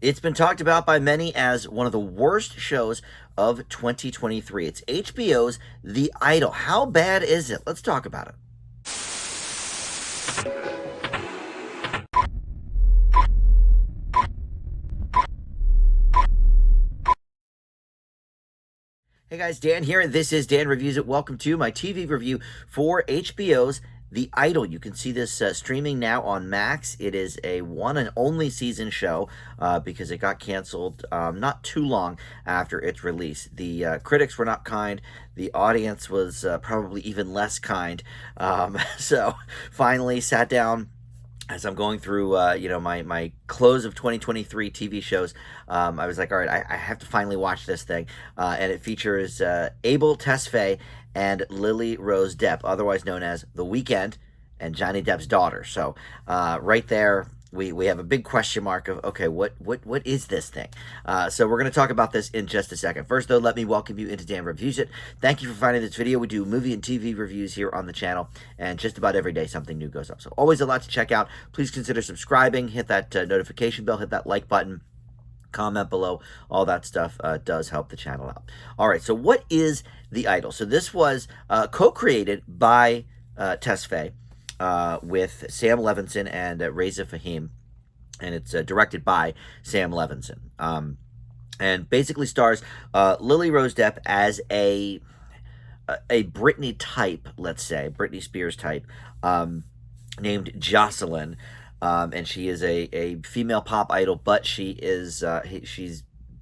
It's been talked about by many as one of the worst shows of 2023. It's HBO's The Idol. How bad is it? Let's talk about it. Hey guys, Dan here, and this is Dan Reviews It. Welcome to my TV review for HBO's The Idol. You can see this streaming now on Max. It is a one and only season show because it got canceled not too long after its release. The critics were not kind. The audience was probably even less kind. So finally sat down as I'm going through, my close of 2023 TV shows. I was like, all right, I have to finally watch this thing. And it features Abel Tesfaye and Lily Rose Depp, otherwise known as The Weeknd and Johnny Depp's daughter. So right there, we have a big question mark of, okay, what is this thing? So we're going to talk about this in just a second. First, though, let me welcome you into Dan Reviews It. Thank you for finding this video. We do movie and TV reviews here on the channel, and just about every day something new goes up. So always a lot to check out. Please consider subscribing, hit that notification bell, hit that like button, comment below. All that stuff does help the channel out. All right, so what is The Idol? So this was co-created by Tesfaye, with Sam Levinson and Reza Fahim, and it's directed by Sam Levinson. And basically stars Lily Rose Depp as a Britney type, let's say, Britney Spears type, named Jocelyn. And she is a female pop idol, but she's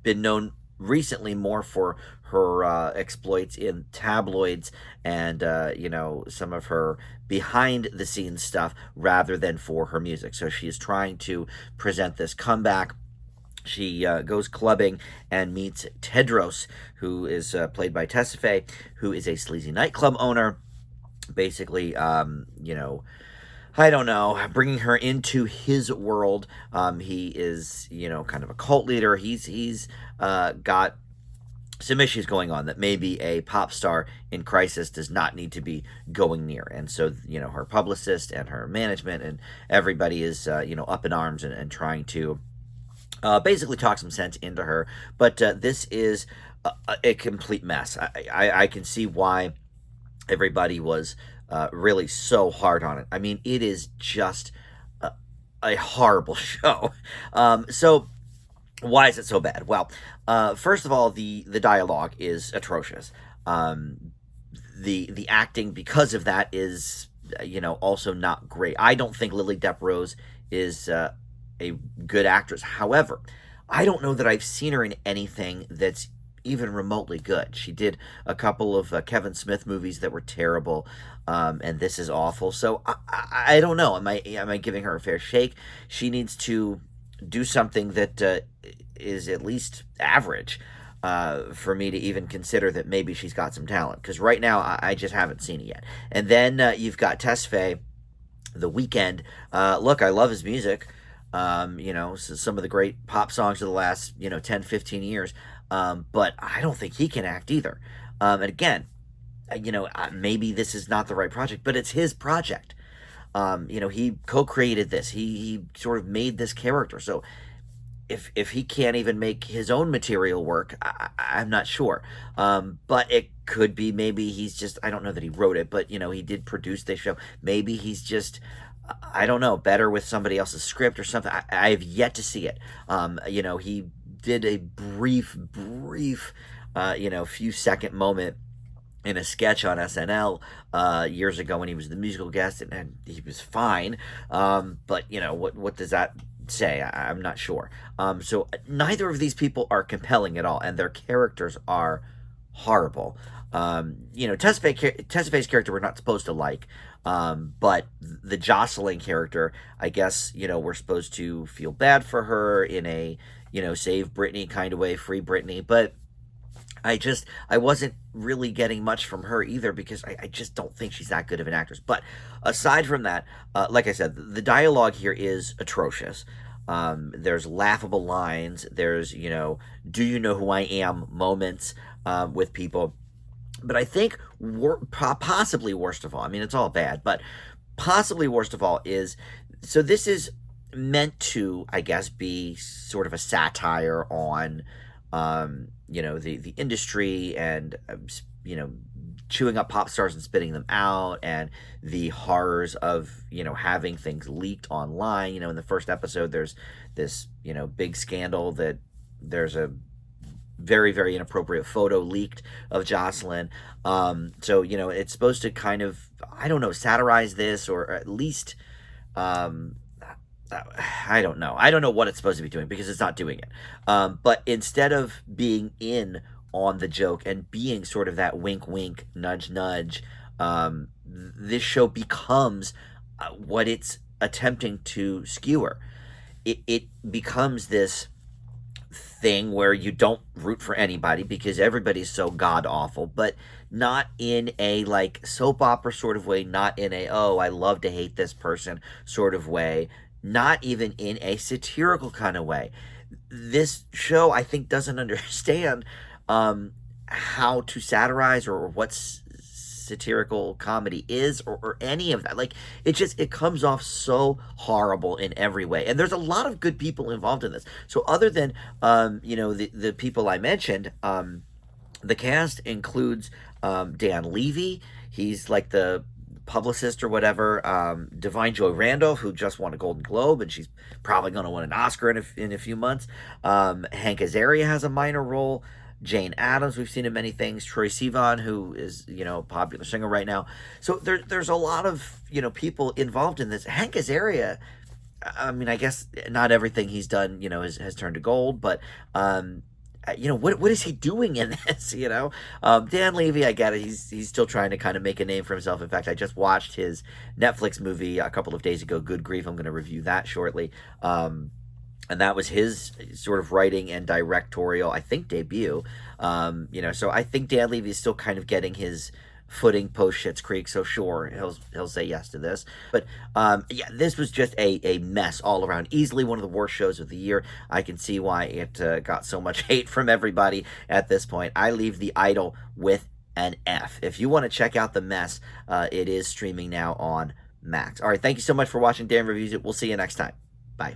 been known recently more for her exploits in tabloids and some of her behind the scenes stuff rather than for her music. So she is trying to present this comeback. She goes clubbing and meets Tedros, who is played by Tesfaye, who is a sleazy nightclub owner. Basically, I don't know, bringing her into his world. He is, kind of a cult leader. He's got some issues going on that maybe a pop star in crisis does not need to be going near. And so, her publicist and her management and everybody is, up in arms and trying to basically talk some sense into her. But this is a complete mess. I can see why everybody was really so hard on it. I mean, it is just a horrible show. So why is it so bad? Well, first of all, the dialogue is atrocious. The acting because of that is also not great. I don't think Lily Depp Rose is a good actress. However, I don't know that I've seen her in anything that's even remotely good. She did a couple of Kevin Smith movies that were terrible, and this is awful. So I don't know. Am I giving her a fair shake? She needs to do something that is at least average for me to even consider that maybe she's got some talent. Because right now I just haven't seen it yet. And then you've got Tesfaye, The Weeknd. Look, I love his music. Some of the great pop songs of the last 10, 15 years. But I don't think he can act either. And again, maybe this is not the right project, but it's his project. He co-created this. He sort of made this character. So if he can't even make his own material work, I'm not sure. But it could be maybe he's just, I don't know that he wrote it, but he did produce this show. Maybe he's just, I don't know, better with somebody else's script or something. I have yet to see it. He did a brief, few second moment in a sketch on SNL years ago when he was the musical guest, and he was fine. But what does that say? I'm not sure. So neither of these people are compelling at all, and their characters are horrible. Tesfaye's character we're not supposed to like, but the Jocelyn character, I guess, we're supposed to feel bad for her in a, save Britney kind of way, free Britney, but I wasn't really getting much from her either because I just don't think she's that good of an actress. But aside from that, like I said, the dialogue here is atrocious. There's laughable lines. There's, do you know who I am moments with people. But I think possibly worst of all, I mean, it's all bad, but possibly worst of all is, so this is meant to, I guess, be sort of a satire on, the industry and, chewing up pop stars and spitting them out, and the horrors of, having things leaked online. In the first episode, there's this, big scandal that there's a very, very inappropriate photo leaked of Jocelyn. So, it's supposed to kind of, I don't know, satirize this, or at least, um, I don't know. I don't know what it's supposed to be doing, because it's not doing it. But instead of being in on the joke and being sort of that wink, wink, nudge, nudge, this show becomes what it's attempting to skewer. It becomes this thing where you don't root for anybody because everybody's so god awful, but not in a like soap opera sort of way, not in a, oh, I love to hate this person sort of way, not even in a satirical kind of way. This show, I think, doesn't understand how to satirize, or what satirical comedy is, or any of that. Like, it comes off so horrible in every way. And there's a lot of good people involved in this. So other than the people I mentioned, the cast includes Dan Levy. He's like the publicist or whatever. Divine Joy Randolph, who just won a Golden Globe, and she's probably going to win an Oscar in a few months. Hank Azaria has a minor role. Jane Addams, we've seen in many things. Troye Sivan, who is, a popular singer right now. So there's a lot of, people involved in this. Hank Azaria, I mean, I guess not everything he's done, has turned to gold, but, what is he doing in this, Dan Levy, I get it. He's still trying to kind of make a name for himself. In fact, I just watched his Netflix movie a couple of days ago, Good Grief. I'm going to review that shortly. And that was his sort of writing and directorial, I think, debut. So I think Dan Levy is still kind of getting his footing post Schitt's Creek. So sure, he'll say yes to this. But this was just a mess all around. Easily one of the worst shows of the year. I can see why it got so much hate from everybody at this point. I leave The Idol with an F. If you want to check out The Mess, it is streaming now on Max. All right, thank you so much for watching Dan Reviews It. We'll see you next time. Bye.